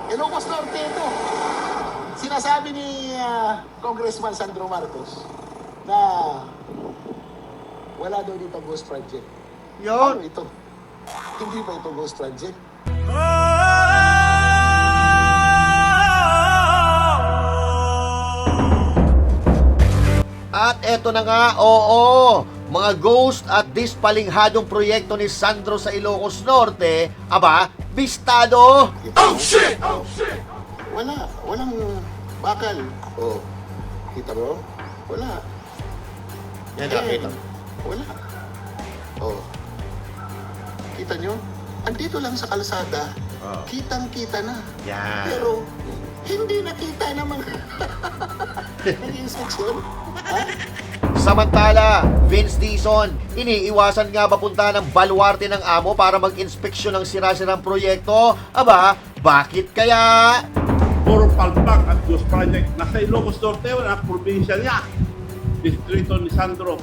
Ilocos Norte ito. Sinasabi ni Congressman Sandro Marcos na wala daw dito ghost project. Yun. Ano ito? Hindi ba ito ghost project? At eto na nga, oo, mga ghost at dispalinghadong proyekto ni Sandro sa Ilocos Norte, aba, bistado! Oh shit! Oh shit! Walang bakal. Oh, kita mo? Wala. Yan, nakita. Wala. Oh. Kita nyo? Andito lang sa kalsada, Oh. kitang-kita na. Yan. Pero, hindi nakita naman. Nag-instruction. Ha? Samantala, Vince Dizon, iniiwasan nga ba punta ng baluarte ng amo para mag-inspeksyon ng sira-sirang proyekto? Aba, bakit kaya? Puro palpak at ghost project. Nasa Ilocos Norte, wala probinsya niya. Distrito ni Sandro.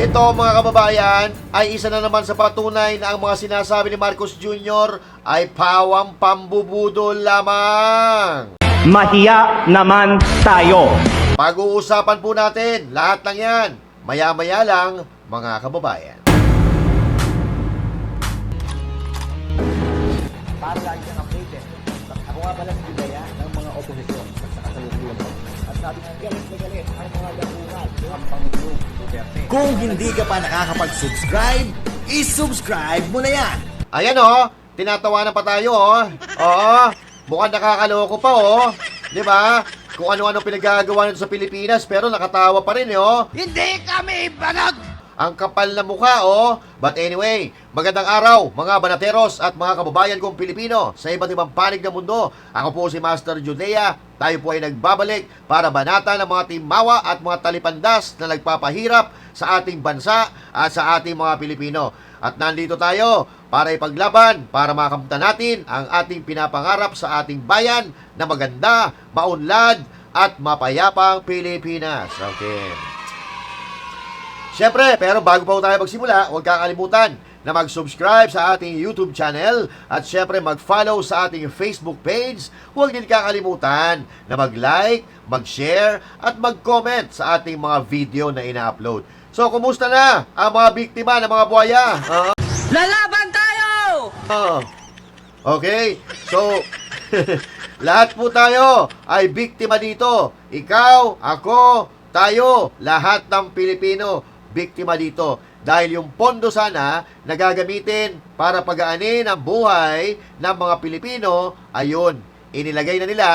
Ito mga kababayan ay isa na naman sa patunay na ang mga sinasabi ni Marcos Jr. ay pawang pambubudol lamang. Mahiya naman tayo. Pag-uusapan po natin lahat ng yan. Maya-maya lang mga kababayan. Para lagi kang updated. Ako nga pala si Bidaya ng mga oposisyon sa kasalukuyan mo. At sabi ng galit na galit ang mga dapungan ng Pangulong Duterte. Kung hindi ka pa nakakapag-subscribe, isubscribe mo na yan. Ayan oh, tinatawanan pa tayo oh. Oo, mukhang nakakaloko pa oh. 'Di ba? Kung ano-ano pinagagawa nito sa Pilipinas pero nakatawa pa rin eh oh. Hindi kami banag! Ang kapal na mukha, oh. But anyway, magandang araw, mga banateros at mga kababayan kong Pilipino sa iba't ibang panig ng mundo. Ako po si Master Judea. Tayo po ay nagbabalik para banata ng mga timawa at mga talipandas na nagpapahirap sa ating bansa at sa ating mga Pilipino. At nandito tayo para ipaglaban, para makamtan natin ang ating pinapangarap sa ating bayan na maganda, maunlad at mapayapang Pilipinas. Okay. Siyempre, pero bago pa tayo magsimula, huwag kakalimutan na mag-subscribe sa ating YouTube channel at siyempre mag-follow sa ating Facebook page. Huwag din kakalimutan na mag-like, mag-share at mag-comment sa ating mga video na ina-upload. So, kumusta na ang mga biktima ng mga buhaya? Lalaban tayo! Okay, so lahat po tayo ay biktima dito. Ikaw, ako, tayo, lahat ng Pilipino biktima dito. Dahil yung pondo sana na gagamitin para pagaanin ang buhay ng mga Pilipino, ayun, inilagay na nila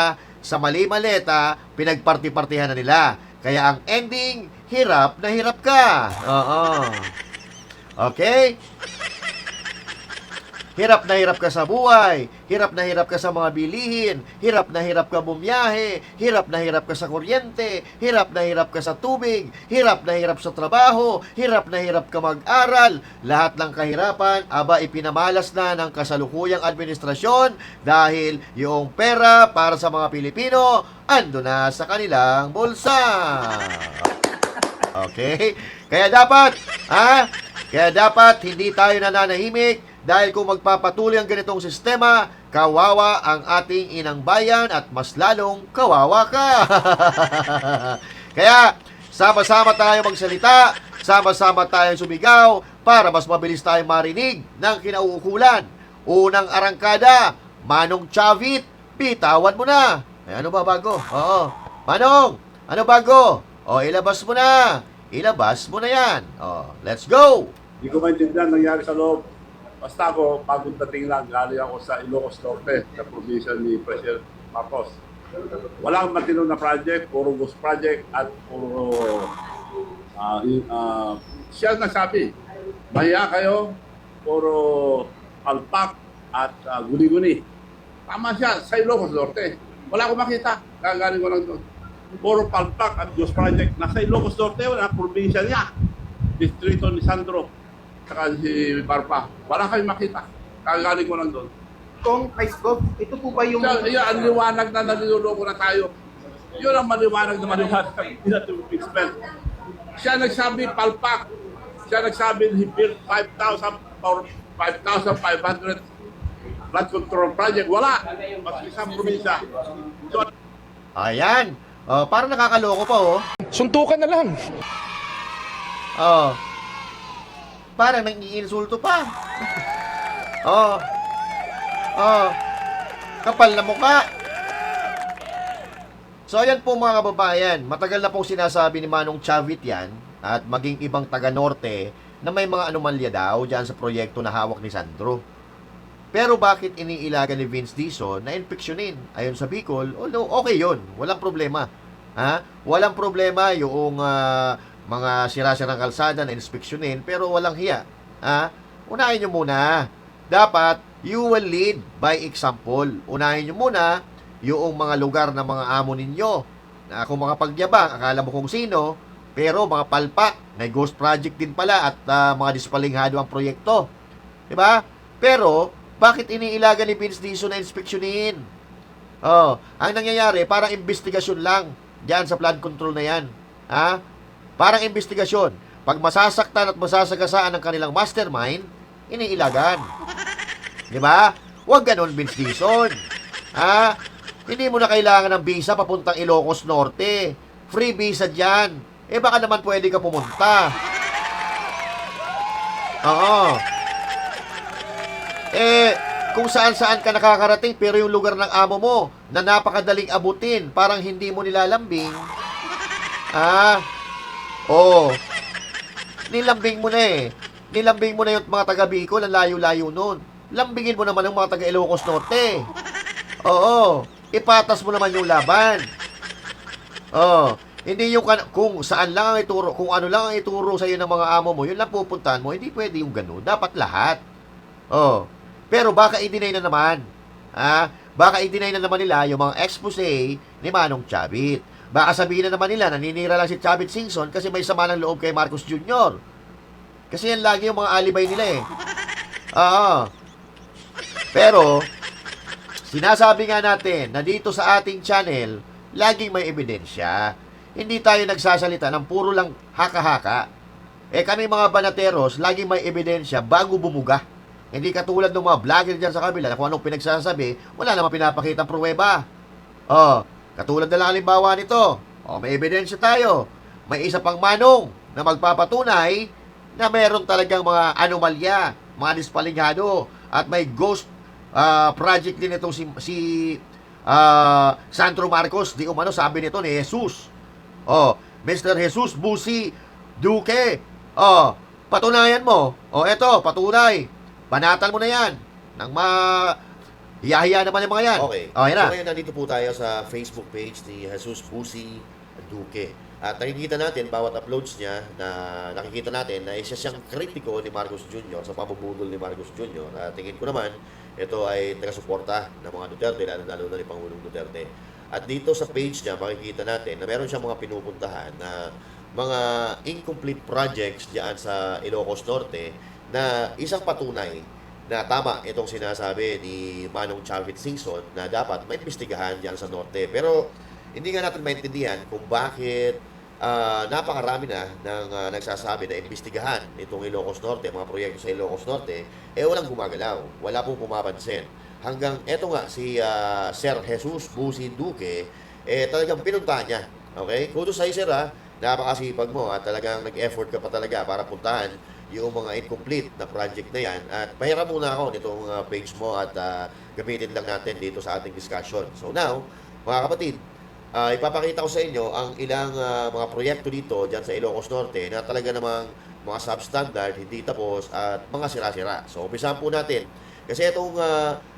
sa mali maleta, pinagparti-partihan na nila. Kaya ang ending, hirap na hirap ka. Oo. Okay? Hirap na hirap ka sa buhay, hirap na hirap ka sa mga bilihin, hirap na hirap ka bumiyahe, hirap na hirap ka sa kuryente, hirap na hirap ka sa tubig, hirap na hirap sa trabaho, hirap na hirap ka mag-aral. Lahat ng kahirapan, aba ipinamalas na ng kasalukuyang administrasyon dahil yung pera para sa mga Pilipino ando na sa kanilang bulsa. Okay? Kaya dapat hindi tayo nananahimik. Dahil kung magpapatuloy ang ganitong sistema, kawawa ang ating inang bayan at mas lalong kawawa ka. Kaya, sama-sama tayo magsalita, sama-sama tayong sumigaw para mas mabilis tayong marinig ng kinauukulan. Unang arangkada, Manong Chavit, bitawan mo na. Ay, ano ba bago? Oo. Manong, ano bago? O, ilabas mo na. Ilabas mo na yan. O, let's go! Hindi ko maintindihan nangyari sa loob. Basta ako, bagong dating lang, galing ako sa Ilocos Norte, sa probinsya ni President Marcos. Walang matinong na project, puro ghost project at puro siya nagsabi, mahiya kayo, puro palpak at guni-guni. Tama siya, sa Ilocos Norte. Wala akong makita, kagaling ko lang doon. Puro palpak at ghost project. Nasa Ilocos Norte, wala probinsya niya. Distrito ni Sandro. Saka si Barpa. Wala kayong makita. Kagaling ko lang doon. Kung Paiskov, ito po ba yung... Yan, ang liwanag na naliloloko na tayo. Yun ang maliwanag na maliwanag. Hindi natin explain. Siya nagsabi, palpak. Siya nagsabi, he built 5,000 or 5,500 flood control project. Wala. Mas isang probinsya. So, Ayan. Parang nakakaloko pa, oh. Suntukan na lang. Oh. Parang nang-iinsulto pa. Oh. Oh. Kapal na mukha. So, ayan po mga kababayan. Matagal na pong sinasabi ni Manong Chavit yan at maging ibang taga-norte na may mga anomalya daw dyan sa proyekto na hawak ni Sandro. Pero bakit iniilagan ni Vince Dizon na inspeksyonin? Ayon sa Bicol, although okay yun. Walang problema. Ha? Walang problema yung mga sira-sirang kalsada na inspeksyonin pero walang hiya. Ha? Unahin nyo muna. Dapat, you will lead by example. Unahin nyo muna yung mga lugar na mga amo ninyo na kung mga pagyabang, akala mo kung sino, pero mga palpak, may ghost project din pala at mga dispalinghado ang proyekto. Diba? Pero, bakit iniilagan ni Vince Dizon na inspeksyonin? Ang nangyayari, parang investigasyon lang diyan sa flood control na yan. Ha? Parang investigasyon. Pag masasaktan at masasagasaan ang kanilang mastermind, iniilagan. Diba? Huwag ganon, Vince Dizon. Ha? Hindi mo na kailangan ng visa papuntang Ilocos Norte. Free visa dyan. Baka naman pwede ka pumunta. Oo. Kung saan-saan ka nakakarating pero yung lugar ng amo mo na napakadaling abutin, parang hindi mo nilalambing. Nilambing mo na eh. Nilambing mo na yung mga taga Bicol, ang layo-layo nun. Lambingin mo naman yung mga taga Ilocos Norte. Oo. Ipatas mo naman yung laban. Hindi yung kung saan lang ang ituro, kung ano lang ang ituro sa iyo ng mga amo mo, yun lang pupuntahan mo. Hindi pwede yung gano'n. Dapat lahat. Pero baka i-deny na naman. Baka i-deny na naman nila yung mga expose ni Manong Chavit. Baka sabihin na naman nila, naninira lang si Chavit Singson kasi may sama ng loob kay Marcos Jr. Kasi yan lagi yung mga alibay nila eh. Pero, sinasabi nga natin na dito sa ating channel, laging may ebidensya. Hindi tayo nagsasalita ng puro lang haka-haka. Kami mga banateros, laging may ebidensya bago bumuga. Hindi katulad ng mga vlogger dyan sa kabila na kung anong pinagsasabi, wala namang pinapakitang pruweba. Katulad na lang halimbawa nito. May ebidensya tayo. May isa pang manong na magpapatunay na meron talagang mga anomalya, mga dispalinghado, at may ghost project din itong si Sandro Marcos, di umano sabi nito ni Jesus. Mr. Jesus Busi Duque. Patunayan mo. Eto, patunay. Banatan mo na yan. Nang hiya-hiya naman yung mga yan. Okay. Yan na. So ngayon nandito po tayo sa Facebook page ni Jesus Busi Duque. At nakikita natin, bawat uploads niya, na nakikita natin na isa siyang kritiko ni Marcos Jr. sa pamubudol ni Marcos Jr. At tingin ko naman, ito ay taga-suporta ng mga Duterte, lalo na ni Pangulong Duterte. At dito sa page niya, makikita natin na meron siyang mga pinupuntahan na mga incomplete projects diyan sa Ilocos Norte na isang patunay na tama itong sinasabi ni Manong Chavit Singson na dapat maimbestigahan diyan sa Norte. Pero hindi nga natin maintindihan kung bakit napakarami na ng nagsasabi na imbestigahan itong Ilocos Norte, mga proyekto sa Ilocos Norte, walang gumagalaw, wala pong pumapansin. Hanggang eto nga, si Sir Jesus Busi Duque, talagang pinuntahan niya. Okay? Kudos sa'yo, sir, napakasipag mo at talagang nag-effort ka pa talaga para puntahan yung mga incomplete na project na yan. At pahiram muna ako nitong page mo at gamitin lang natin dito sa ating discussion. So now, mga kapatid, ipapakita ko sa inyo ang ilang mga proyekto dito dyan sa Ilocos Norte na talaga namang mga substandard, hindi tapos at mga sira-sira. So, umpisahan po natin. Kasi itong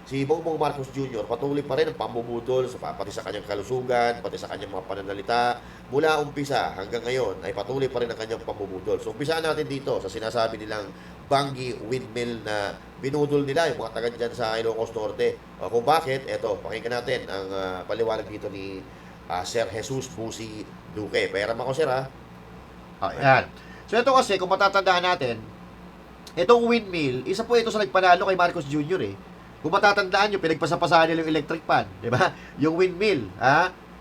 si Bongbong Marcos Jr. patuloy pa rin ang pambubudol pati sa kanyang kalusugan, pati sa kanyang mga pananalita. Mula umpisa hanggang ngayon ay patuloy pa rin ang kanyang pambubudol. So, umpisahan natin dito sa sinasabi nilang Bangi Windmill na binudol nila yung mga taga dyan sa Ilocos Norte. Kung bakit, eto, pakinggan natin ang paliwanag dito ni Sir Jesus Busi Duque. Pairam ako, sir, Yan. So, ito kasi, kung matatandaan natin, itong windmill, isa po ito sa nagpanalo kay Marcos Jr. Kung matatandaan nyo, pinagpasapasahan nila yung electric pan. Diba? Yung windmill,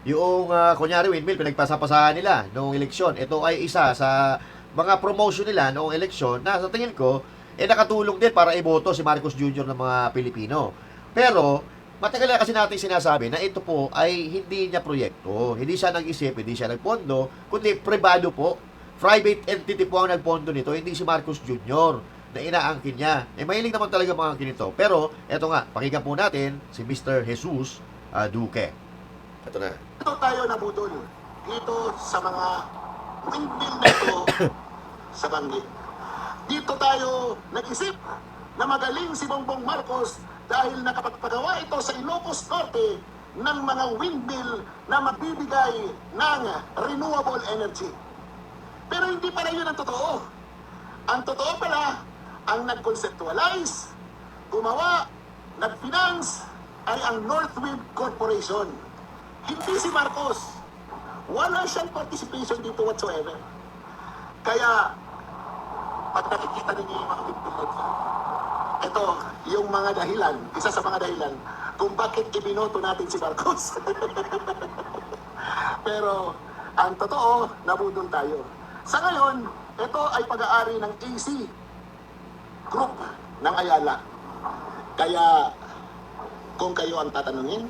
yung, kunyari windmill, pinagpasapasahan nila noong eleksyon. Ito ay isa sa mga promotion nila noong eleksyon na sa tingin ko, nakatulong din para iboto si Marcos Jr. ng mga Pilipino. Pero, matagal na kasi natin sinasabi na ito po ay hindi niya proyekto. Hindi siya nag-isip, hindi siya nagpondo, kundi privado po. Private entity po ang nagpondo nito, hindi si Marcos Jr. na inaangkin niya. Mahilig naman talaga mga angkin ito. Pero, eto nga, pakinggan po natin si Mr. Jesus Duque. Ito na. Ito tayo nabudol dito sa mga windmill na ito sa Bangi. Dito tayo nag-isip na magaling si Bongbong Marcos dahil nakapagpagawa ito sa Ilocos Norte ng mga windmill na magbibigay ng renewable energy. Pero hindi pala yun ang totoo. Ang totoo pala, ang nag-conceptualize, gumawa, nag-finance, ay ang Northwind Corporation. Hindi si Marcos. Wala siyang participation dito whatsoever. Kaya, pag nakikita ninyo yung mga windmill, ito, yung mga dahilan, isa sa mga dahilan, kung bakit ibinoto natin si Marcos. Pero, ang totoo, nabudol tayo. Sa ngayon, ito ay pag-aari ng AC Group ng Ayala. Kaya, kung kayo ang tatanungin,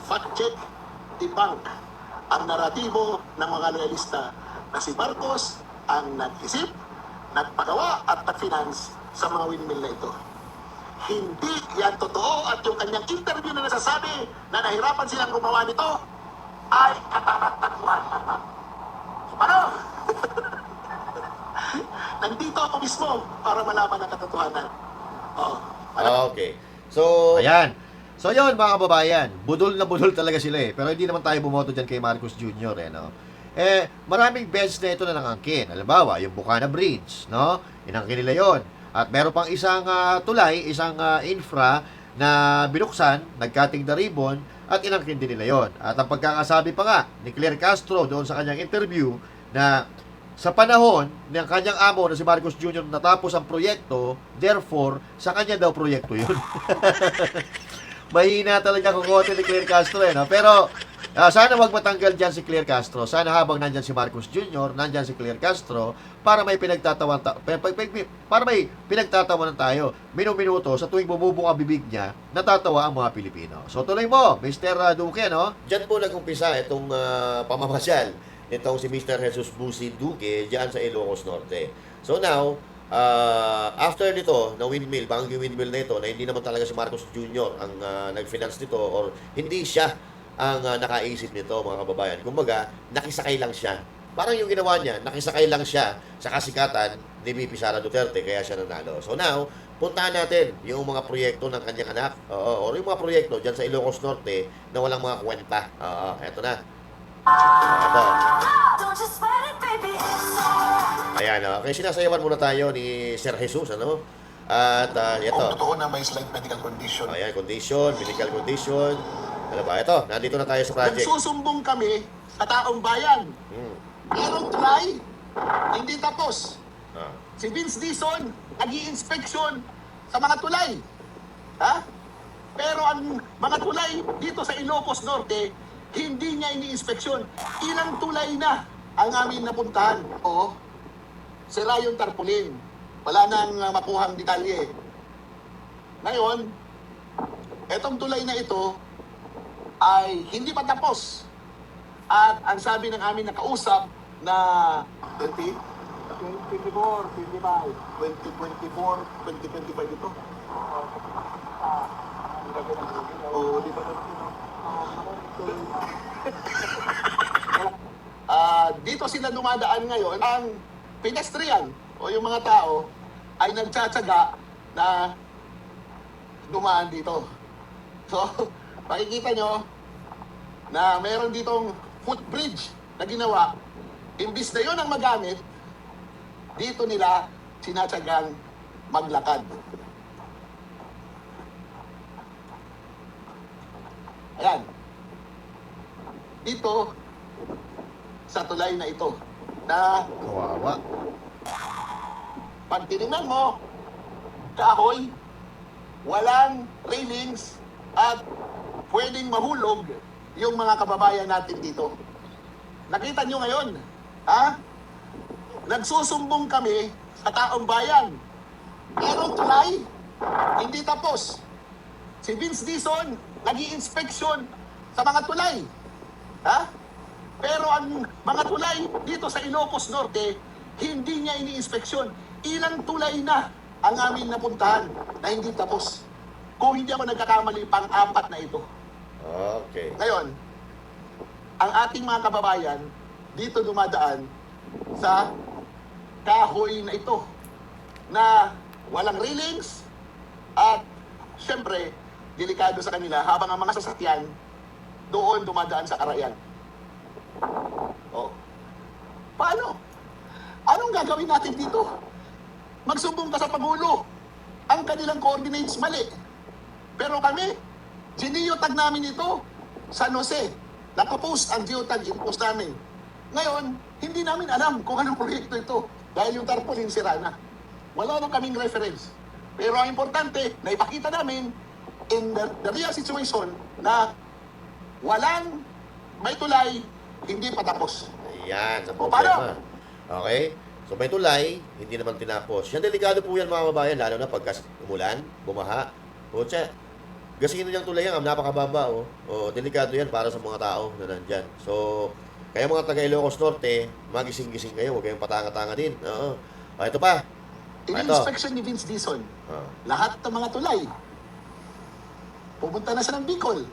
fact check, debunk ang naratibo ng mga loyalista na si Marcos ang nag-isip, nagpagawa at nag-finance sa mga windmill na ito. Hindi yan totoo at yung kanyang interview na nasasabi na nahirapan silang gumawa nito ay katatagpuan. Ano? Nandito ako mismo para malaman ang katotohanan. Okay. So, Ayan. So yun mga kababayan, budol na budol talaga sila eh. Pero hindi naman tayo bumoto dyan kay Marcos Jr. No? Maraming beses na ito na nangangkin. Halimbawa, yung Bukana Bridge, no? Inangkin nila yon. At meron pang isang tulay, isang infra na binuksan, nag-cutting the ribbon, at inangkin din nila yon. At ang pagkakasabi pa nga ni Claire Castro doon sa kanyang interview na sa panahon ng kanyang amo na si Marcos Jr. natapos ang proyekto, therefore, sa kanya daw proyekto yun. Mahina talaga kukote ni Claire Castro no? Pero sana wag matanggal dyan si Claire Castro. Sana habang nandyan si Marcos Jr., nandyan si Claire Castro para may pinagtatawanan tayo minuto sa tuwing bumubong ang bibig niya, natatawa ang mga Pilipino. So tuloy mo, Mr. Duque, no? dyan po nag-umpisa itong pamamasyal nitong si Mr. Jesus Busi Duque dyan sa Ilocos Norte. So now, after nito, na windmill, Baguio windmill na ito, na hindi naman talaga si Marcos Jr. ang nag-finance nito or hindi siya ang nakaisip nito, mga kababayan. Kumbaga, nakisakay lang siya. Parang yung ginawa niya, nakisakay lang siya sa kasikatan ni VP Sara Duterte, kaya siya nanalo. So now, puntahan natin yung mga proyekto ng kanyang anak, or yung mga proyekto dyan sa Ilocos Norte na walang mga kwenta. Eto na. Ito. Ayan, okay, sinasayawan muna tayo ni Sir Jesus, ano? At ito. Kung totoo na may slight medical condition. Ayan, medical condition. Ano ba? Ito, nandito na tayo sa project. Nagsusumbong kami sa taong bayan. Merong try, hindi tapos. Si Vince Dizon, nag-i-inspection sa mga tulay. Ha? Pero ang mga tulay dito sa Ilocos Norte, hindi niya ini-inspeksyon. Ilang tulay na ang amin napuntahan. Oo. Sira yung tarpaulin. Wala nang makuhang detalye. Ngayon, etong tulay na ito ay hindi pa tapos. At ang sabi ng amin nakausap na 2024, 2025 ito. Di ba dito sila dumadaan ngayon. Ang pedestrian o yung mga tao ay nagtsatsaga na dumaan dito. So, makikita nyo na meron ditong footbridge na ginawa. Imbis na yun ang magamit, dito nila sinatsagang maglakad. Ayan. Dito, sa tulay na ito, na Kawawa. pag tinignan mo, kahoy, walang railings, at pwedeng mahulog yung mga kababayan natin dito. Nakita nyo ngayon, ha? Nagsusumbong kami sa taong bayan. Merong tulay, hindi tapos. Si Si Vince Dizon, nag-i-inspection sa mga tulay. Ha? Pero ang mga tulay dito sa Ilocos Norte, hindi niya ini-inspeksyon. Ilang tulay na ang aming napuntahan na hindi tapos. Kung hindi ako nagkakamali, pang-apat na ito. Okay. Ngayon, ang ating mga kababayan dito dumadaan sa kahoy na ito na walang railings at syempre, delikado sa kanila habang ang mga sasakyan doon dumadaan sa karayan. Oh. Paano? Anong gagawin natin dito? Magsumbong ka sa Pangulo. Ang kanilang coordinates mali. Pero kami, geotag namin ito San Jose. Nakapost ang geotag, in-post namin. Ngayon, hindi namin alam kung anong proyekto ito dahil yung tarpaulin sira na. Wala na kaming reference. Pero ang importante, na ipakita namin in the real situation na walang may tulay, hindi patapos. Ayan, sa O, problema. Okay? So may tulay, hindi naman tinapos. Yan, delikado po yan mga kababayan, lalo na pagka umulan, bumaha. O tsa, gasino niyang tulay yan, napakababa. O, delikado yan para sa mga tao na nandyan. So, kaya mga taga Ilocos Norte, magising-gising kayo, huwag kayong patanga-tanga din. Oo. O, ito pa. In-inspection ni Vince Dizon, lahat ng mga tulay. Pumunta na siya ng Bicol.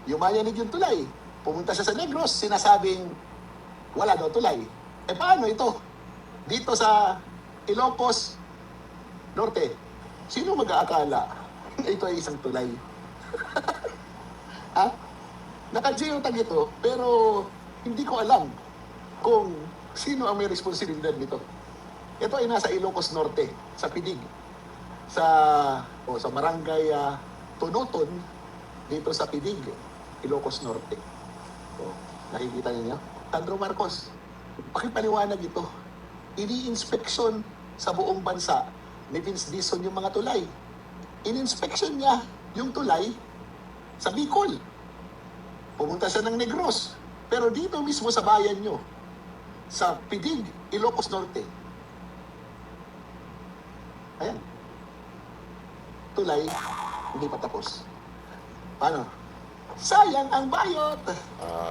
Yumayanig yung tulay. Pumunta siya sa Negros, sinasabing wala daw tulay. Eh paano ito? Dito sa Ilocos Norte, sino mag-aakala na ito ay isang tulay? Ha? Naka-geotag ito, pero hindi ko alam kung sino ang may responsibilidad nito. Ito ay nasa Ilocos Norte, sa Pidig. Sa barangay Tunuton, dito sa Pidig, Ilocos Norte. Nakikita niyo? Sandro Marcos, pakipaliwanag ito. Ini-inspeksyon sa buong bansa ni Vince Dizon yung mga tulay. In-inspection niya yung tulay sa Bicol. Pumunta siya ng Negros. Pero dito mismo sa bayan nyo, sa Pidig, Ilocos Norte. Ayan. Tulay, hindi pa tapos. Paano? Sayang ang bayot.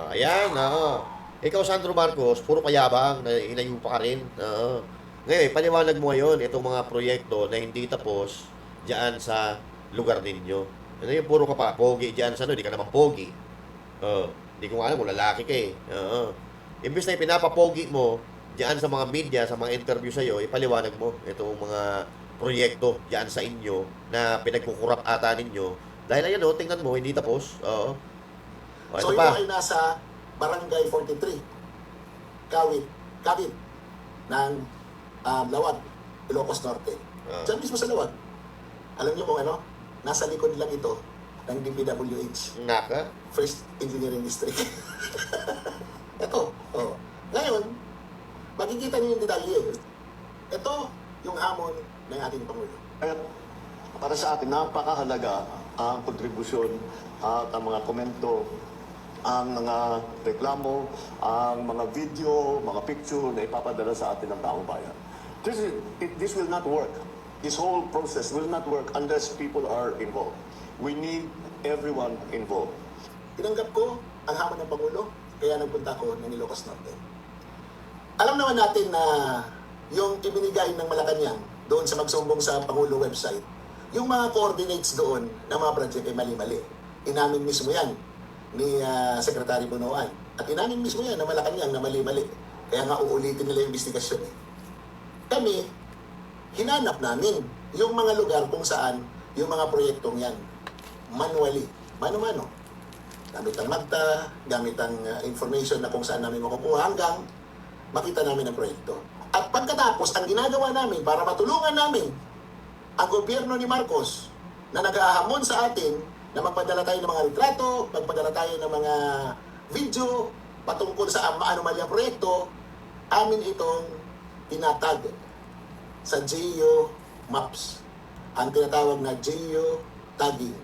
Ayan, oo. Ikaw, Sandro Marcos, puro payabang, inayu pa ka rin. Oo. Ngayon, paliwanag mo ngayon itong mga proyekto na hindi tapos diyan sa lugar ninyo. Ano yung puro ka pa, pogi diyan sa ano, di ka naman pogi. Hindi ko alam kung lalaki ka eh. Imbis na ipinapapogi mo diyan sa mga media, sa mga interview sa'yo, ipaliwanag mo itong mga proyekto diyan sa inyo na pinagkukurap ata ninyo. Dahil ayan o, tingnan mo, hindi tapos. Oo. O, So ito ito pa. ay nasa Barangay 43, Kawit, ng Lawag, Ilocos Norte. Diyan mismo sa Lawag. Alam niyo kung ano? Nasa likod lang ito ng DPWH, Naka. First Engineering District. Ito. Oh. Ngayon, makikita niyo yung detalye. Ito yung hamon ng ating Pangulo. Kaya para sa akin, napakahalaga ang kontribusyon at ang mga komento, ang mga reklamo, ang mga video, mga picture na ipapadala sa atin ng taong bayan. This will not work. This whole process will not work unless people are involved. We need everyone involved. Tinanggap ko ang hamon ng Pangulo, kaya nagpunta ko ng Ilocos Norte. Alam naman natin na yung ibinigay ng Malacanang doon sa magsumbong sa Pangulo website, yung mga coordinates doon ng mga project ay mali-mali. Inamin mismo yan ni Secretary Bunuan. At inamin mismo yan na Malacanang na mali-mali. Kaya nga uulitin nila yung investigasyon eh. Kami, hinanap namin yung mga lugar kung saan yung mga proyektong yan manually, mano-mano. Gamit ang Magta, gamit ang information na kung saan namin makukuha hanggang makita namin ang proyekto. At pagkatapos, ang ginagawa namin para matulungan namin ang gobyerno ni Marcos na nag-ahamon sa atin na magpadala tayo ng mga litrato, magpadala tayo ng mga video patungkol sa anomalyang proyekto, amin itong tinatag sa Geo Maps. Ang tinatawag na Geo Tagging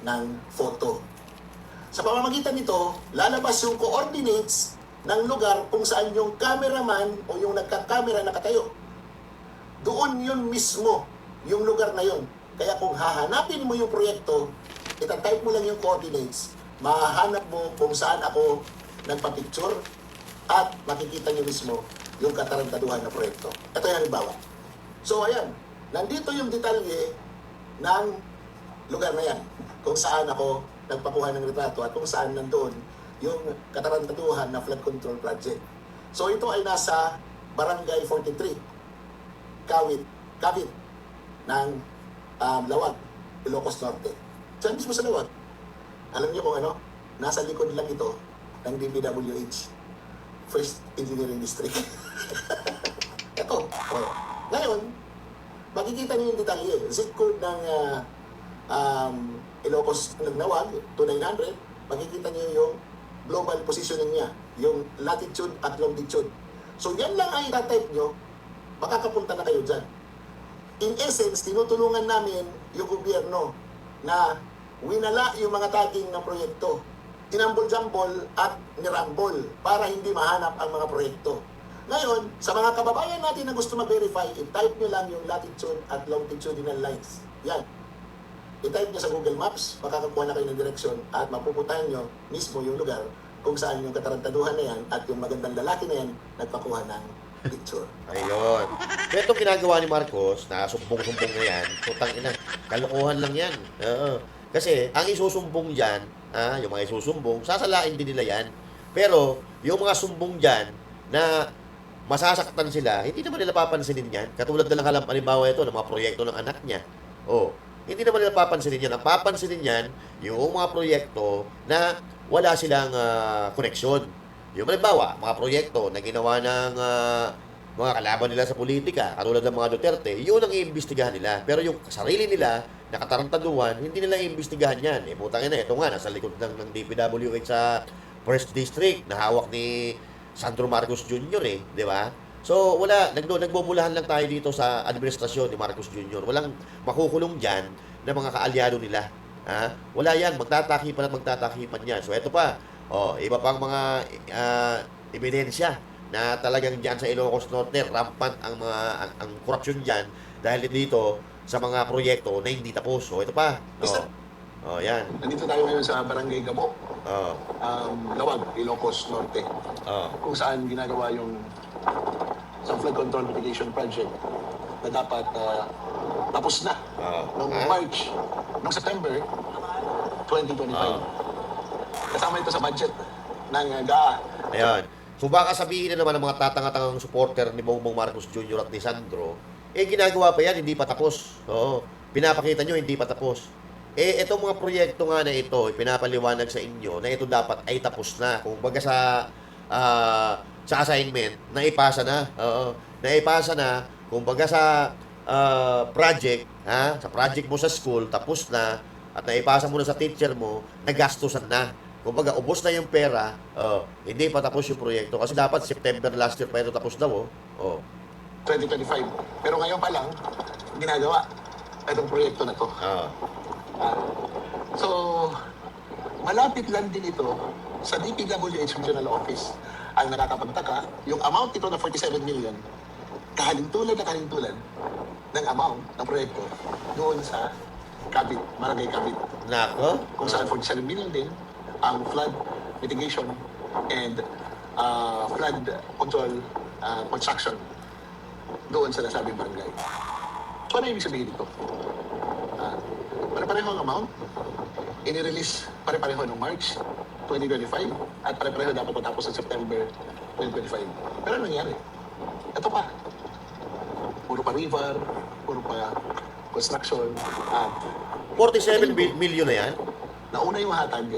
ng photo. Sa pamamagitan nito, lalabas yung coordinates ng lugar kung saan yung cameraman o yung nagka-camera nakatayo. Doon yun mismo, yung lugar na yun. Kaya kung hahanapin mo yung proyekto, itatype mo lang yung coordinates, mahahanap mo kung saan ako nagpa-picture at makikita niyo mismo yung katarantaduhan na proyekto. Ito yung halimbawa. So ayan, nandito yung detalye ng lugar na yan, kung saan ako nagpakuha ng retrato at kung saan nandoon yung katarantaduhan na flood control project. So ito ay nasa Barangay 43, Kawit ng Lawag, Ilocos Norte. Diyan mismo sa Lawag. Alam niyo kung ano? Nasa likod lang ito ng DPWH, First Engineering District. Ito. Oh. Ngayon, makikita niyo yung detalye. Zip code ng Ilocos ng Lawag, 2900, makikita niyo yung global positioning niya, yung latitude at longitude. So yan lang ang itatype nyo, makakapunta na kayo dyan. In essence, tinutulungan namin yung gobyerno na winala yung mga tagging na proyekto. Tinambol-jambol at nirambol para hindi mahanap ang mga proyekto. Ngayon, sa mga kababayan natin na gusto ma-verify, i-type nyo lang yung latitude at longitudinal lines. Yan. I-type nyo sa Google Maps, makakakuha na kayo ng direksyon at mapupuntahan nyo mismo yung lugar kung saan yung katarantaduhan na yan at yung magandang lalaki na yan nagpakuha ng picture. Ayun. Kaya itong ginagawa ni Marcos, na sumbong-sumbong na yan, putang ina, kalokohan lang yan. Oo. Kasi, ang isusumbong dyan, yung mga isusumbong, sasalain din nila yan. Pero, yung mga sumbong dyan, na masasaktan sila, hindi naman nila papansinin yan. Katulad na lang halimbawa ito, ng mga proyekto ng anak niya. Oh, hindi naman nila papansinin yan. Ang papansinin yan, yung mga proyekto na wala silang koneksyon. Yung halimbawa, mga proyekto na ginawa ng mga kalaban nila sa politika, katulad ng mga Duterte, yun ang iimbestigahan nila. Pero yung sarili nila, nakatarantaduhan, hindi nila iimbestigahan yan. Eh, putang ina, ito nga, nasa likod ng DPWH sa First District, na hawak ni Sandro Marcos Jr. Di ba? So, wala, nagbubulahan lang tayo dito sa administrasyon ni Marcos Jr. Walang makukulong dyan na mga kaalyado nila. Wala yan, magtatakipan at magtatakipan yan. So, eto pa, iba pang mga ebidensya na talagang dyan sa Ilocos Norte, rampant ang korupsyon dyan dahil dito sa mga proyekto na hindi tapos. So, ito pa. Yan. Nandito tayo ngayon sa Barangay Gabo, Lawag, Ilocos Norte, kung saan ginagawa yung sa flood control mitigation project na dapat tapos na noong March, noong September 2025. Kasama ito sa budget ng GAA. Ayan. So baka sabihin na naman ng mga tatanga-tangang supporter ni Bongbong Marcos Jr. at ni Sandro, ginagawa pa yan, hindi pa tapos. Oo. Pinapakita nyo, hindi pa tapos. Itong mga proyekto nga na ito, pinapaliwanag sa inyo na ito dapat ay tapos na. Kung baga sa assignment, naipasa na. Oo. Naipasa na. Kung baga sa project, sa project mo sa school, tapos na. At naipasa mo na sa teacher mo, nagastusan na. Kung baga, ubos na yung pera, hindi pa tapos yung proyekto. Kasi dapat September last year pa ito tapos daw. 2025. Pero ngayon pa lang, ginagawa itong proyekto na to. So, malapit lang din ito sa DPWH Regional Office. Ang nakakapagtaka, yung amount ito na 47 million, kahalintulad ng amount ng proyekto doon sa Cavite, Barangay Cavite. Nako. Kung saan 47 million din ang flood mitigation and flood control construction doon sa nasabing barangay. So ano ibig sabihin dito? Pare-pareho ang amount, inirelease pare-pareho noong March 2025 at pare-pareho dapat matapos sa September 2025. Pero ano nangyari? Ito pa. Puro pa river, puro pa construction at 47 million na yan? nauna yung hatag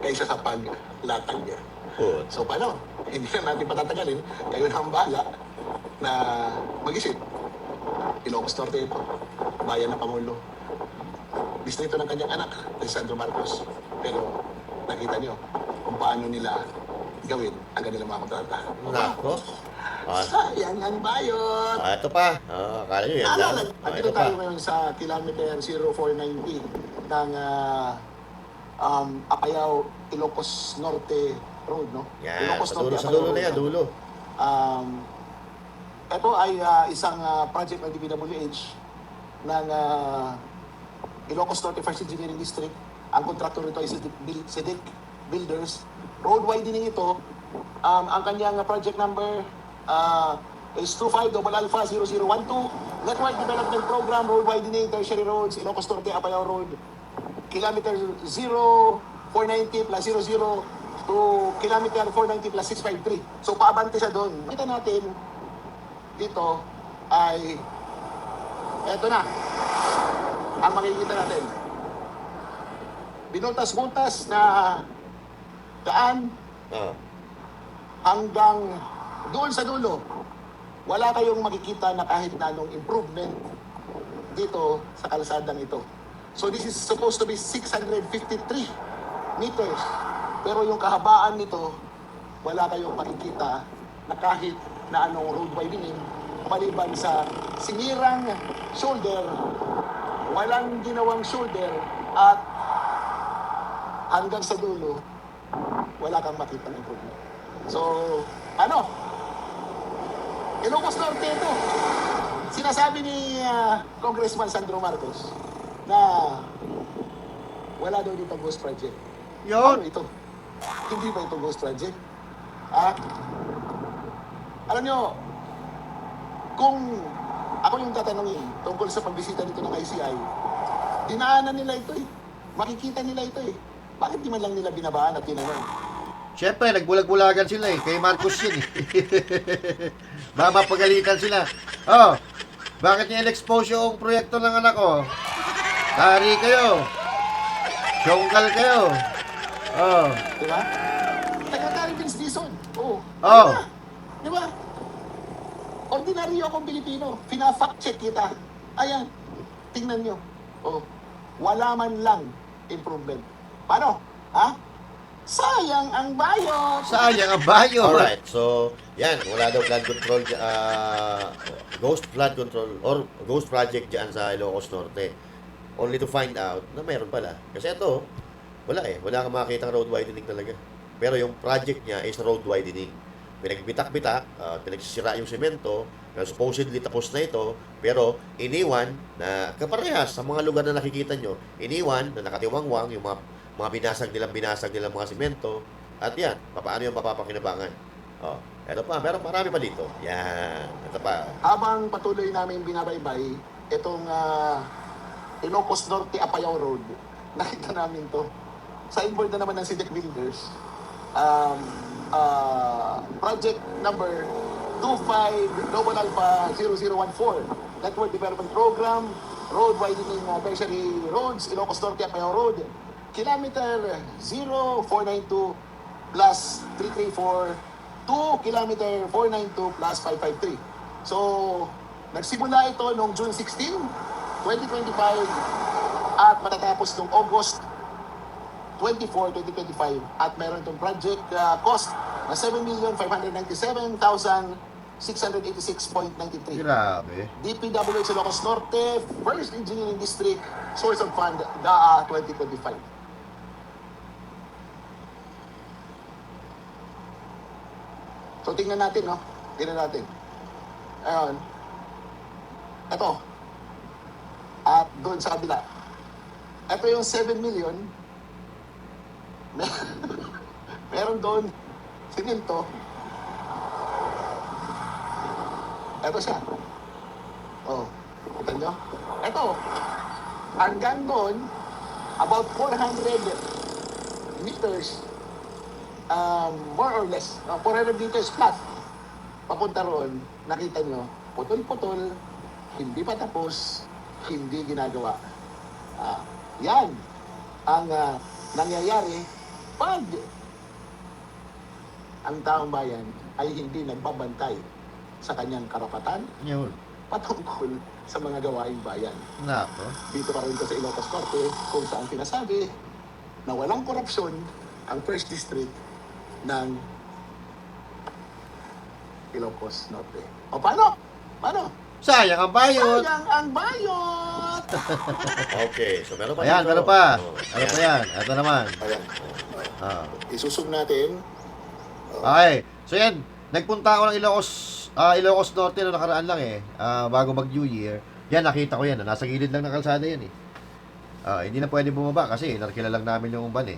kaysa sa paglatag. So paano? Hindi na natin patatagalin. Kayo na ang bahala na mag-isip. Ilocos Norte ito, bayan ng Pangulo. Distrito ng kanyang anak, Sandro Marcos. Pero nakita nyo kung paano nila gawin ang kanilang mga kontrata. Nako. Sayang ang bayot! Ito pa. Akala nyo yan lang. Nandito Ito pa. tayo ngayon sa kilometer 0490 ng Apayao, Ilocos Norte Road, no? Yan. Ilocos Sa dulo Apayao na Road, yan, no? dulo. Ito ay isang project ng DPWH ng Ilocos Norte First Engineering District Ang kontraktor nito ay Sidik Builders. Road widening ito, ang kanyang project number is 25 Alpha 0012. Network Development Program, Road Widening, Tertiary Roads, Ilocos Norte, Apayao Road, kilometer 0490 plus 00 to kilometer 490 plus 653. So paabante siya doon. Kita natin dito ay eto na ang makikita natin. Binultas-bultas na daan Ah. hanggang doon sa dulo. Wala kayong makikita na kahit na anong improvement dito sa kalsadang ito. So this is supposed to be 653 meters. Pero yung kahabaan nito, wala kayong makikita na kahit na anong road widening maliban sa sinirang shoulder, walang ginawang shoulder at hanggang sa dulo, wala kang makita ng improvement. So, ano? Ilocos Norte ito. Sinasabi ni Congressman Sandro Marcos na wala daw dito ghost project. Ano Yun. ito? Hindi ba ito ghost project? Alam nyo, kung ako yung tatanungin tungkol sa pagbisita dito ng ICI, dinaanan nila ito eh. Makikita nila ito eh. Bakit di man lang nila binabaan at tinanong? Siyempre, nagbulag-bulagan sila eh. Kay Marcos yun eh. Baka mapagalitan sila. Oh, bakit niya in-expose yung proyekto ng anak ko? Tari kayo. Syongkal kayo. Oh. Di ba? Secretary Vince Dizon. Oo. Oh. Di ba? Ordinaryo akong Pilipino. Pina-fact check kita. Ayan. Tingnan nyo. Oh. Wala man lang improvement. Paano? Ha? Sayang ang bayot. Sayang ang bayo. Alright, so yan, wala daw flood control, ghost flood control or ghost project dyan sa Ilocos Norte. Only to find out na meron pala. Kasi ito, wala eh. Wala kang makakita ng road widening talaga. Pero yung project niya is road widening. Pinagbitak-bitak, pinagsisira yung semento, na supposedly tapos na ito, pero iniwan na kaparehas sa mga lugar na nakikita nyo, iniwan na nakatiwangwang yung mga binasag nilang mga semento, at yan, paano yung mapapakinabangan. Oh, eto pa, meron marami pa dito. Yan, ito pa. Habang patuloy namin binabaybay, itong Ilocos Norte Apayao Road, nakita namin to. Signboard na naman ng Sidik Builders. Project number 25 Alpha 0014, Network Development Program, Road Widening Tertiary Roads, Ilocos Norte Apayao Road, kilometer 0492 plus 334 to kilometer 492 plus 553. So, nagsimula ito noong June 16, 2025 at matatapos noong August 24, 2025 at meron itong project cost na 7,597,686.93. Grabe. DPWH Ilocos Norte, First Engineering District, Source of Fund, DAA 2025. So tingnan natin, no? Tingnan natin. Ayun. Ito. At doon sa kabila. Ito yung 7 million. Meron doon simento. Ito siya. Oh, kita nyo? Ito. Hanggang doon, about 400 meters, more or less, 400 meters plus, papunta roon, nakita nyo, putol-putol, hindi pa tapos, hindi ginagawa. Yan ang nangyayari pag ang taong bayan ay hindi nagbabantay sa kanyang karapatan Yun. patungkol sa mga gawaing bayan. Nako. Dito pa rin ito sa Ilocos Norte kung saan sinasabi na walang korupsyon ang First District ng Ilocos Norte. O paano? Paano? Sayang ang bayot. Sayang ang bayot! Okay, so meron pa Ayan, dito. meron pa. Oh, Ano pa yan? Ito naman. Ayan. Ah. Isusog natin. Okay. So yan, nagpunta ako ng Ilocos Norte noong nakaraan lang eh. Bago mag New Year. Yan, nakita ko yan. Nasa gilid lang ng kalsada yan eh. Hindi na pwede bumaba kasi narkila lang namin yung ban eh.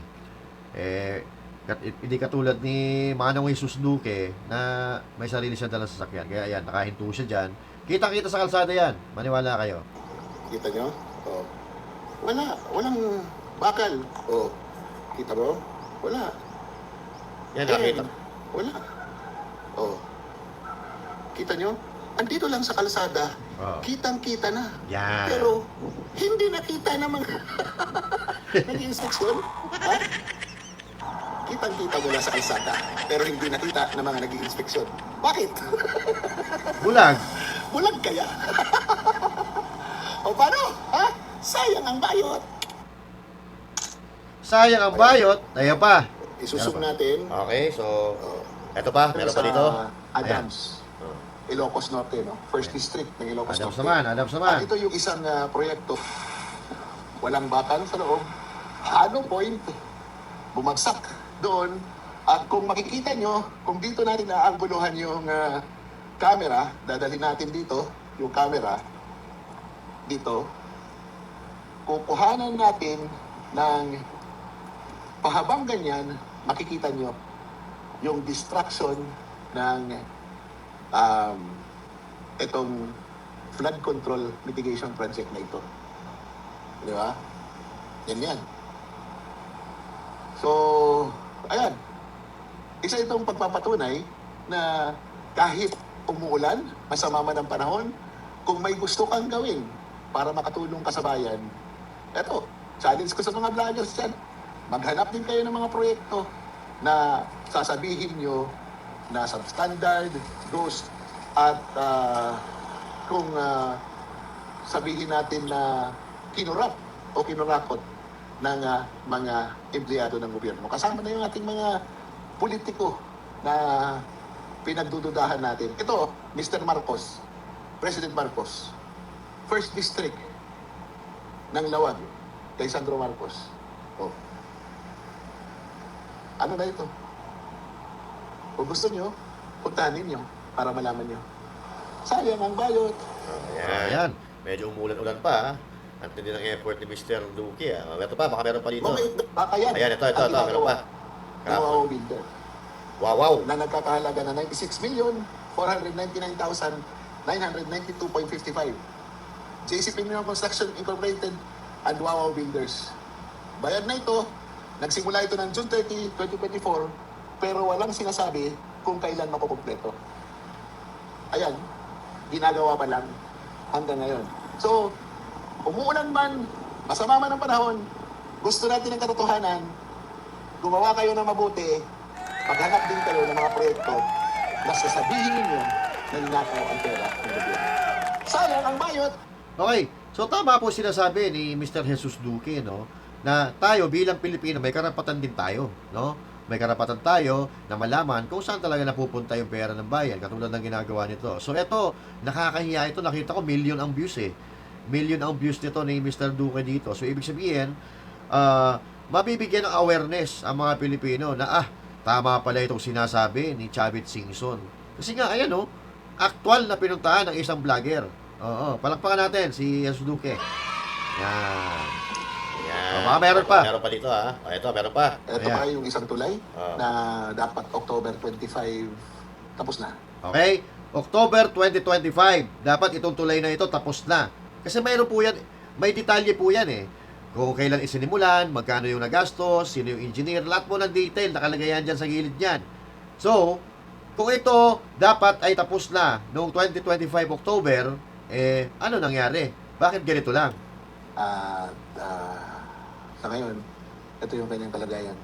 Hindi katulad ni Manong Jesus Duque na may sarili siya dalang sasakyan. Kaya ayan, nakahinto siya dyan. Kita-kita sa kalsada yan. Maniwala kayo. Kita nyo? Oh. Walang bakal. Oh. Kita mo? Wala. Yan, nakita. Wala. Oh. Kita nyo? Andito lang sa kalsada. Oh. Kitang-kita na. Yan. Pero, hindi nakita ng mga nag-inspeksyon. Ha? Kitang-kita mula sa kalsada. Pero hindi nakita ng mga nag-inspeksyon. Bakit? Bulag. Bulag kaya? O paano? Ha? Sayang ang bayot. Sayang ang bayot. Ayan pa. Isusog natin Okay, so, eto pa, meron pa sa dito. Adams. Ilocos Norte, no? First District ng Ilocos Adams Norte. naman, Adams naman. At ito yung isang proyekto. Walang bakal sa loob. Ano point? Bumagsak doon. At kung makikita nyo, kung dito natin naaanggulohan yung camera, dadalhin natin dito, yung camera, dito, kukuhanan natin ng pahabang ganyan, makikita nyo yung distraction ng itong flood control mitigation project na ito. Di ba? Yan. So, ayan. Isa itong pagpapatunay na kahit umuulan, masama man ang panahon, kung may gusto kang gawin para makatulong ka sa bayan, eto, challenge ko sa mga vloggers dyan. Maghanap din kayo ng mga proyekto na sasabihin nyo na substandard, ghost, at kung sabihin natin na kinurap o kinurakot ng mga empleyado ng gobyerno. Kasama na yung ating mga politiko na pinagdududahan natin. Ito, Mr. Marcos, President Marcos, First District ng Lawag, kay Sandro Marcos. Oh. Ano na ito? Kung gusto nyo, puntahan ninyo para malaman nyo. Sayang ang bayot. Ayan. Medyo umulan-ulan pa. Ang tindi ng effort ni Mr. Duque. Ito pa, baka meron pa dito. Baka yan. Ayan, ito, meron pa. Ng Wow Builder. Wow. Na nagkakahalaga na 96,499,992.55. JCP Premium Construction Incorporated and Wow Builders. Bayad na ito. Nagsimula ito ng June 30, 2024, pero walang sinasabi kung kailan makukumpleto. Ayan, ginagawa pa lang hanggang ngayon. So, umuulan man, masama man ang panahon, gusto natin ng katotohanan, gumawa kayo ng mabuti, maghanap din kayo ng mga proyekto na sasabihin ninyo na ninakaw ang pera ng gobyerno. Sayang ang bayot. Okay, so tama po sinasabi ni Mr. Jesus Duque, no? Na tayo bilang Pilipino, may karapatan din tayo, no? May karapatan tayo na malaman kung saan talaga napupunta yung pera ng bayan, katulad ng ginagawa nito. So eto, nakakahiya ito, nakita ko million ang views eh. Million ang views nito ni Mr. Duque dito. So ibig sabihin, mabibigyan ng awareness ang mga Pilipino na tama pala itong sinasabi ni Chavit Singson. Kasi nga, ayan oh, aktual na pinuntahan ng isang vlogger. Oo, palakpakan natin si Jesus Duque. Yan. Baka meron pa. Meron pa dito Ito, meron pa. Ito Ayan. pa yung isang tulay na dapat October 25 tapos na. Okay? October 2025. Dapat itong tulay na ito tapos na. Kasi mayroon po yan, may detalye po yan eh. Kung kailan isinimulan, magkano yung nagastos, sino yung engineer, lahat po ng detail nakalagay yan dyan sa gilid niyan. So, kung ito dapat ay tapos na noong 2025 October, ano nangyari? Bakit ganito lang? Sa ngayon, ito yung kanyang kalagayan.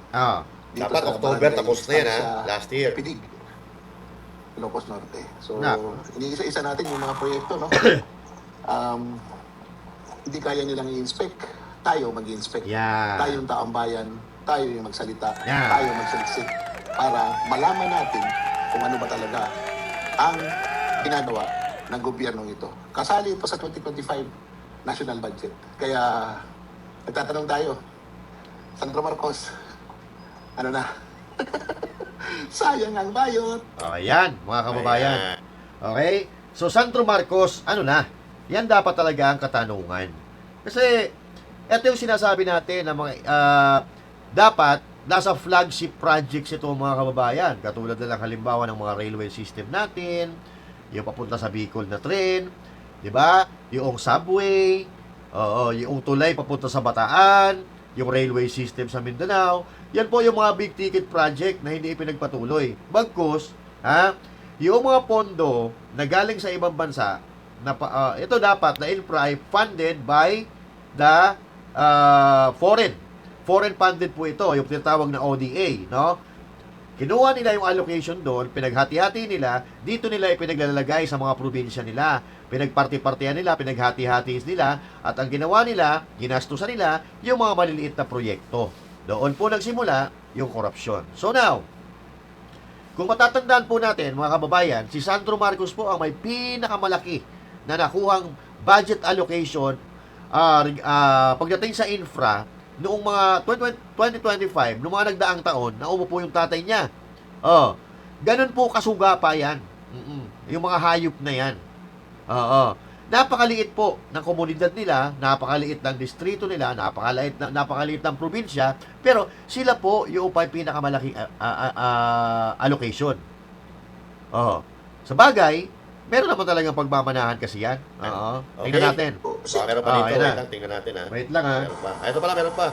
Dito Dapat sa October, barangay tapos na yan sa last year. Pidig, Ilocos Norte. So, Na. iniisa-isa natin yung mga proyekto, no? Hindi kaya nilang i-inspect. Tayo mag-i-inspect. Yan. Tayong taong bayan, tayo yung magsalita, Yan. tayo magsaliksik para malaman natin kung ano ba talaga ang ginagawa ng gobyernong ito. Kasali ito sa 2025 national budget. Kaya, nagtatanong tayo, Sandro Marcos, ano na? Sayang ang bayot. Ayan, mga kababayan. Okay? So, Sandro Marcos, ano na? Yan dapat talaga ang katanungan. Kasi, Ito yung sinasabi natin na mga, dapat nasa flagship projects ito mga kababayan. Katulad na lang halimbawa ng mga railway system natin, yung papunta sa Bicol na train, di ba? Yung subway, yung tulay papunta sa Bataan, yung railway system sa Mindanao. Yan po yung mga big ticket project na hindi ipinagpatuloy. Bagkus, yung mga pondo na galing sa ibang bansa, na, ito dapat na infra ay funded by the foreign funded po ito, yung tinatawag na ODA, no? Kinuha nila yung allocation doon, pinaghati-hati nila, dito nila ipinaglalagay sa mga probinsya nila, pinagparti-partihan nila, pinaghati-hati nila, at ang ginawa nila, ginastusan nila, yung mga maliliit na proyekto. Doon po nagsimula yung korupsyon. So now, kung matatandaan po natin, mga kababayan, si Sandro Marcos po ang may pinakamalaki na nakuhang budget allocation pagdating sa infra noong mga 2025, noong mga nagdaang taon, na umupo yung tatay niya. Ganun po kasuga pa yan. Yung mga hayop na yan. Napakaliit po ng komunidad nila, napakaliit ng distrito nila, napakaliit ng probinsya, pero sila po yung pinakamalaking allocation. Sa bagay, meron naman talagang pagmamanahan kasi yan. Tingnan natin. Meron pa dito. ayan na. Wait lang, tingnan natin ha. Wait lang ha. Meron pa. Ito pala, meron pa.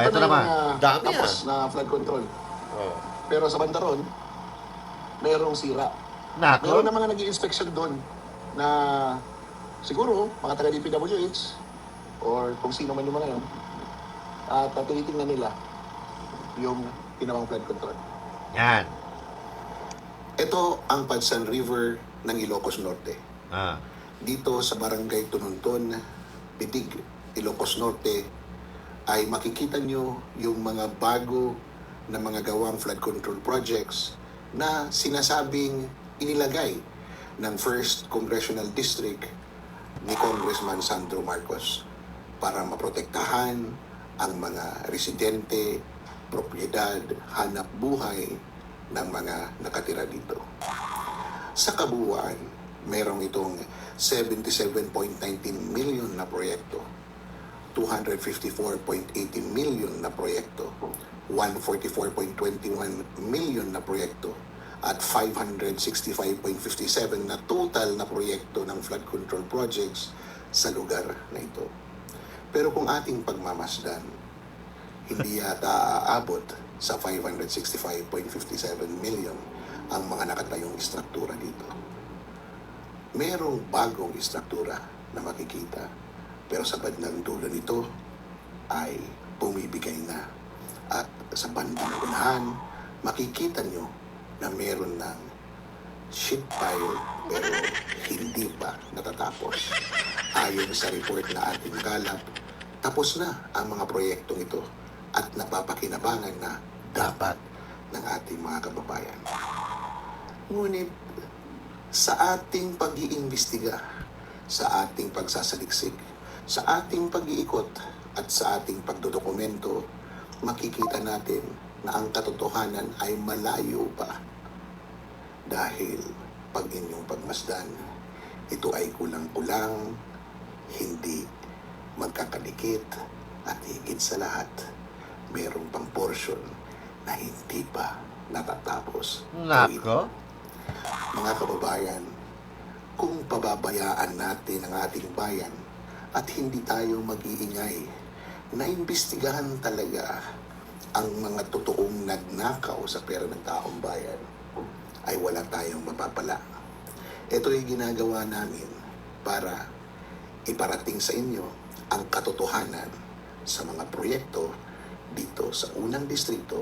Ito naman. Dami Tapos na flood control. Pero sa bandaron, mayroong sira. Meron Nako. na mga nag-i-inspection doon na siguro mga taga DPWH or kung sino man yung mga yun, at tinitingnan nila yung ginawang flood control. Yan. Ito ang Padsan River ng Ilocos Norte. Dito sa Barangay Tununton, Pitig, Ilocos Norte, ay makikita nyo yung mga bago na mga gawang flood control projects na sinasabing inilagay ng 1st Congressional District ni Congressman Sandro Marcos para maprotektahan ang mga residente, propiedad, hanap buhay ng mga nakatira dito. Sa kabuuan, merong itong 77.19 million na proyekto, 254.80 million na proyekto, 144.21 million na proyekto, at 565.57 na total na proyekto ng flood control projects sa lugar na ito. Pero kung ating pagmamasdan, hindi yata aabot sa 565.57 million ang mga nakatayong istruktura dito. Merong bagong istruktura na makikita, pero sa bandang dulo nito ay bumibigay na. At sa bandang unahan, makikita nyo na meron ng sheet pile pero hindi pa natatapos. Ayon sa report na ating kalap, tapos na ang mga proyektong ito at napapakinabangan na dapat ng ating mga kababayan. Ngunit sa ating pag-iimbestiga, sa ating pagsasaliksik, sa ating pag-iikot at sa ating pagdodokumento, makikita natin na ang katotohanan ay malayo pa. Dahil pag inyong pagmasdan, ito ay kulang-kulang, hindi magkakadikit, at higit sa lahat, mayroong pang portion na hindi pa natatapos. Nako. Mga kababayan, kung pababayaan natin ang ating bayan at hindi tayo mag-iingay na imbestigahan talaga ang mga totoong nagnakaw sa pera ng taong bayan, ay wala tayong mapapala. Ito ay ginagawa namin para iparating sa inyo ang katotohanan sa mga proyekto dito sa unang distrito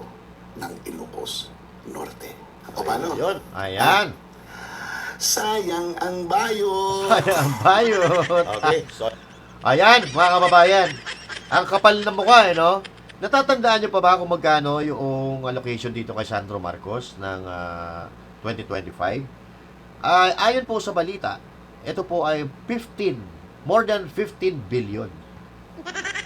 ng Ilocos Norte. O paano? Yun. Ayan. Sayang ang bayo! Ayan, bayot. Okay. So, Ayan, mga kababayan. Ang kapal ng mukha, no? Natatandaan nyo pa ba kung magkano yung allocation dito kay Sandro Marcos ng 2025? Ayon po sa balita, ito po ay more than 15 billion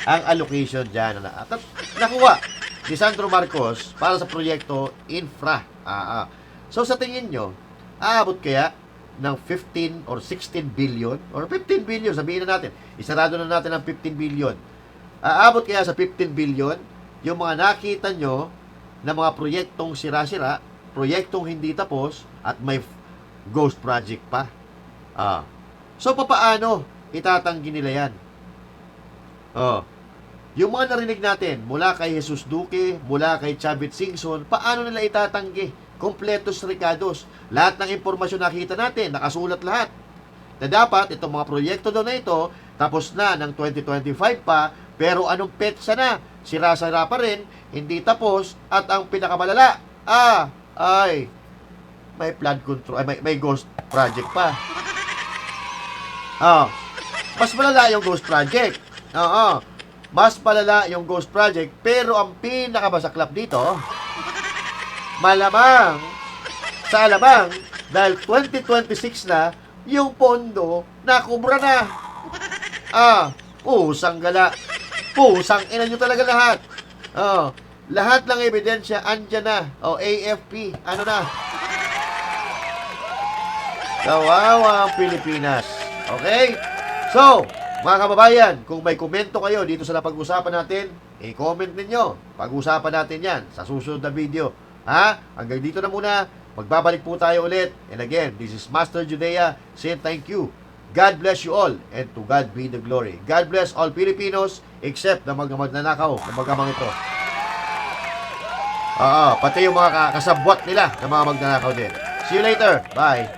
ang allocation dyan na nakuha ni Sandro Marcos para sa proyekto infra. So sa tingin nyo, aabot kaya ng 15 or 16 billion or 15 billion, sabihin na natin, isarado na natin ang 15 billion. Aabot kaya sa 15 billion yung mga nakita nyo na mga proyektong sira-sira, proyektong hindi tapos, at may ghost project pa. So, papaano itatanggi nila yan? Yung mga narinig natin, mula kay Jesus Duque, mula kay Chavit Singson, paano nila itatanggi? Kompletos recados. Lahat ng impormasyon nakita natin, nakasulat lahat. Na dapat, itong mga proyekto daw na ito, tapos na ng 2025 pa, pero anong petsa na? Sira-sira pa rin, hindi tapos, at ang pinakamalala, may flood control, may ghost project pa. Mas malala yung ghost project. Mas malala yung ghost project, pero ang pinakamasaklap dito, malamang, sa alamang, dahil 2026 na, yung pondo nakubra na. Pusang gala. Pusang ina nyo talaga lahat. Lahat ng ebidensya andyan na. AFP, ano na? Kawawa ang Pilipinas. Okay? So, mga kababayan, kung may komento kayo dito sa napag-usapan natin, i-comment ninyo. Pag-usapan natin yan sa susunod na video. Hanggang dito na muna. Magbabalik po tayo ulit. And again, this is Master Judea saying thank you. God bless you all and to God be the glory. God bless all Filipinos except na mga magnanakaw ng magamang ito. Pati yung mga kasabwat nila na mga magnanakaw din. See you later. Bye.